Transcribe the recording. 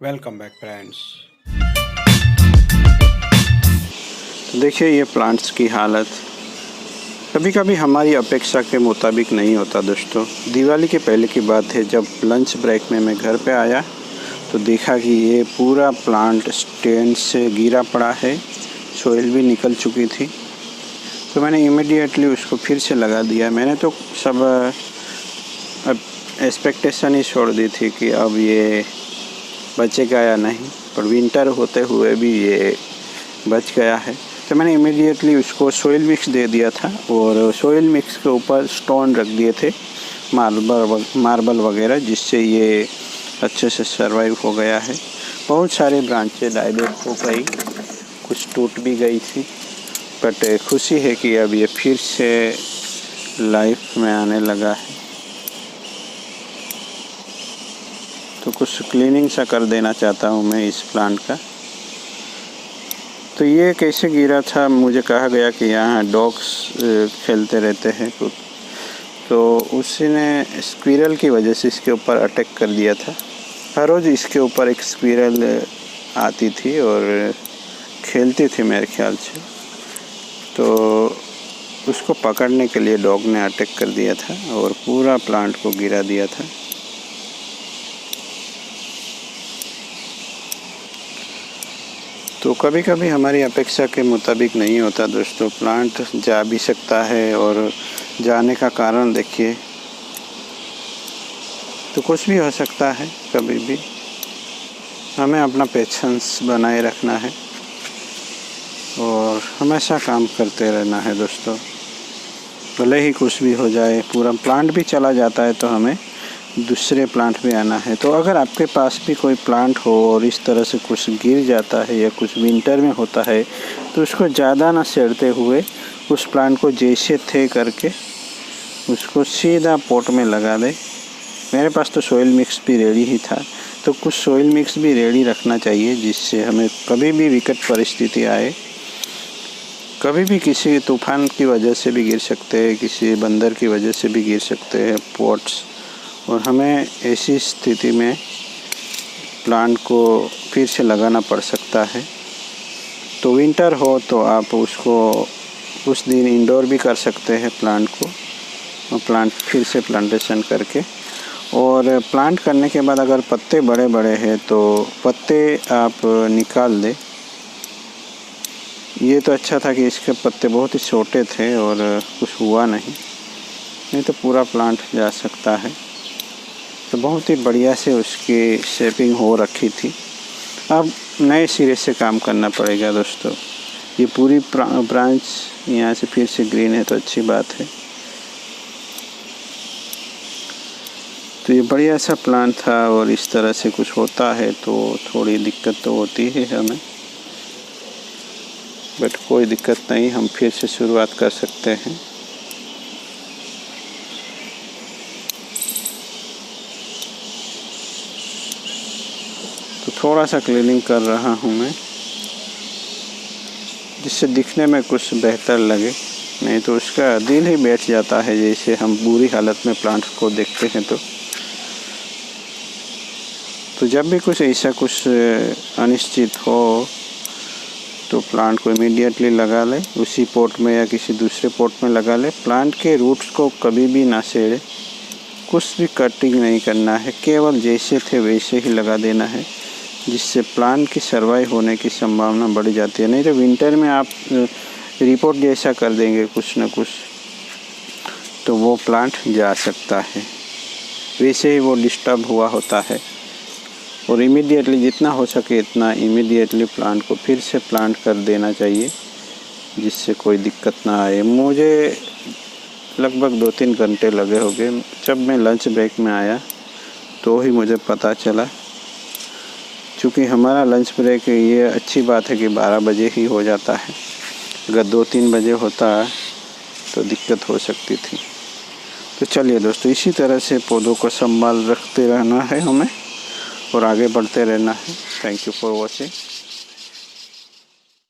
Welcome back friends. देखिए ये plants की हालत कभी कभी हमारी अपेक्षा के मुताबिक नहीं होता दोस्तों। दिवाली के पहले की बात है, जब लंच ब्रेक में मैं घर पे आया तो देखा कि ये पूरा प्लांट स्टैंड से गिरा पड़ा है, सोइल भी निकल चुकी थी। तो मैंने इमीडिएटली उसको फिर से लगा दिया। मैंने तो सब एक्सपेक्टेशन ही छोड़ दी थी कि अब ये बचेगा या नहीं, पर विंटर होते हुए भी ये बच गया है। तो मैंने इमीडिएटली उसको सोइल मिक्स दे दिया था और सोइल मिक्स के ऊपर स्टोन रख दिए थे, मार्बल वगैरह, जिससे ये अच्छे से सर्वाइव हो गया है। बहुत सारे ब्रांचें डाइवर्ट हो गई, कुछ टूट भी गई थी, बट खुशी है कि अब ये फिर से लाइफ में आने लगा है। तो कुछ क्लीनिंग सा कर देना चाहता हूँ मैं इस प्लांट का। तो ये कैसे गिरा था, मुझे कहा गया कि यहाँ डॉग्स खेलते रहते हैं कुछ, तो उसी ने स्क्विरल की वजह से इसके ऊपर अटैक कर दिया था। हर रोज़ इसके ऊपर एक स्क्विरल आती थी और खेलती थी मेरे ख्याल से, तो उसको पकड़ने के लिए डॉग ने अटैक कर दिया था और पूरा प्लांट को गिरा दिया था। तो कभी कभी हमारी अपेक्षा के मुताबिक नहीं होता दोस्तों। प्लांट जा भी सकता है और जाने का कारण देखिए, तो कुछ भी हो सकता है कभी भी। हमें अपना पेशेंस बनाए रखना है और हमेशा काम करते रहना है दोस्तों। भले ही कुछ भी हो जाए, पूरा प्लांट भी चला जाता है तो हमें दूसरे प्लांट में आना है। तो अगर आपके पास भी कोई प्लांट हो और इस तरह से कुछ गिर जाता है या कुछ विंटर में होता है, तो उसको ज़्यादा ना सेड़ते हुए उस प्लांट को जैसे थे करके उसको सीधा पॉट में लगा दे। मेरे पास तो सोइल मिक्स भी रेडी ही था, तो कुछ सोइल मिक्स भी रेडी रखना चाहिए, जिससे हमें कभी भी विकट परिस्थिति आए, कभी भी किसी तूफान की वजह से भी गिर सकते हैं, किसी बंदर की वजह से भी गिर सकते हैं पॉट्स, और हमें ऐसी स्थिति में प्लांट को फिर से लगाना पड़ सकता है। तो विंटर हो तो आप उसको उस दिन इंडोर भी कर सकते हैं प्लांट को, और प्लांट फिर से प्लांटेशन करके। और प्लांट करने के बाद अगर पत्ते बड़े बड़े हैं तो पत्ते आप निकाल दें। ये तो अच्छा था कि इसके पत्ते बहुत ही छोटे थे और कुछ हुआ नहीं तो पूरा प्लांट जा सकता है। तो बहुत ही बढ़िया से उसकी शेपिंग हो रखी थी। अब नए सिरे से काम करना पड़ेगा दोस्तों। ये पूरी ब्रांच यहाँ से फिर से ग्रीन है तो अच्छी बात है। तो ये बढ़िया सा प्लांट था और इस तरह से कुछ होता है तो थोड़ी दिक्कत तो होती है हमें, बट कोई दिक्कत नहीं, हम फिर से शुरुआत कर सकते हैं। तो थोड़ा सा क्लीनिंग कर रहा हूँ मैं, जिससे दिखने में कुछ बेहतर लगे, नहीं तो उसका दिल ही बैठ जाता है जैसे हम बुरी हालत में प्लांट को देखते हैं। तो जब भी कुछ ऐसा कुछ अनिश्चित हो तो प्लांट को इमीडिएटली लगा ले, उसी पॉट में या किसी दूसरे पॉट में लगा ले। प्लांट के रूट्स को कभी भी ना सेड़े, कुछ भी कटिंग नहीं करना है, केवल जैसे थे वैसे ही लगा देना है, जिससे प्लांट की सर्वाइव होने की संभावना बढ़ जाती है। नहीं तो विंटर में आप रिपोर्ट जैसा कर देंगे कुछ न कुछ, तो वो प्लांट जा सकता है। वैसे ही वो डिस्टर्ब हुआ होता है। और इमीडिएटली जितना हो सके इतना इमीडिएटली प्लांट को फिर से प्लांट कर देना चाहिए, जिससे कोई दिक्कत ना आए। मुझे लगभग 2-3 घंटे लगे होंगे। जब मैं लंच ब्रेक में आया तो ही मुझे पता चला, क्योंकि हमारा लंच ब्रेक ये अच्छी बात है कि 12 बजे ही हो जाता है। अगर 2-3 बजे होता तो दिक्कत हो सकती थी। तो चलिए दोस्तों, इसी तरह से पौधों को संभाल रखते रहना है हमें और आगे बढ़ते रहना है। Thank you for watching.